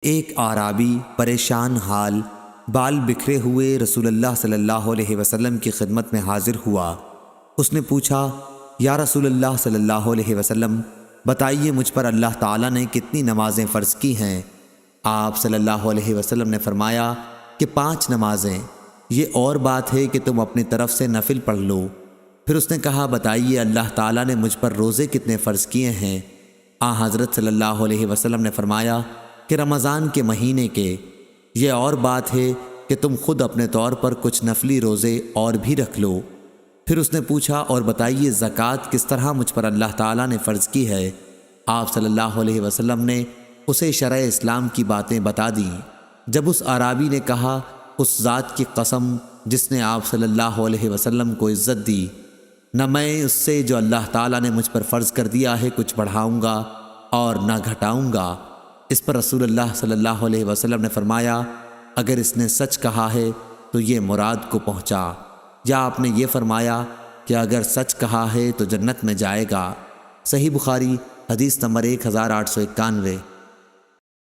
ایک اعرابی پریشان حال بال بکھرے ہوئے رسول اللہ صلی اللہ علیہ وسلم کی خدمت میں حاضر ہوا۔ اس نے پوچھا، یا رسول اللہ صلی اللہ علیہ وسلم، بتائیے مجھ پر اللہ تعالیٰ نے کتنی نمازیں فرض کی ہیں؟ آپ صلی اللہ علیہ وسلم نے فرمایا کہ 5 نمازیں، یہ اور بات ہے کہ تم اپنی طرف سے نفل پڑھ لو۔ پھر اس نے کہا، بتائیے اللہ تعالیٰ نے مجھ پر روزے کتنے فرض کیے ہیں؟ حضرت صلی اللہ علیہ وسلم نے فرمایا کہ رمضان کے مہینے کے، یہ اور بات ہے کہ تم خود اپنے طور پر کچھ نفلی روزے اور بھی رکھ لو۔ پھر اس نے پوچھا، اور بتائیے زکوٰۃ کس طرح مجھ پر اللہ تعالیٰ نے فرض کی ہے؟ آپ صلی اللہ علیہ وسلم نے اسے شرع اسلام کی باتیں بتا دیں۔ جب اس اعرابی نے کہا، اس ذات کی قسم جس نے آپ صلی اللہ علیہ وسلم کو عزت دی، نہ میں اس سے جو اللہ تعالیٰ نے مجھ پر فرض کر دیا ہے کچھ بڑھاؤں گا اور نہ گھٹاؤں گا۔ اس پر رسول اللہ صلی اللہ علیہ وسلم نے فرمایا، اگر اس نے سچ کہا ہے تو یہ مراد کو پہنچا، یا آپ نے یہ فرمایا کہ اگر سچ کہا ہے تو جنت میں جائے گا۔ صحیح بخاری حدیث نمبر 1891۔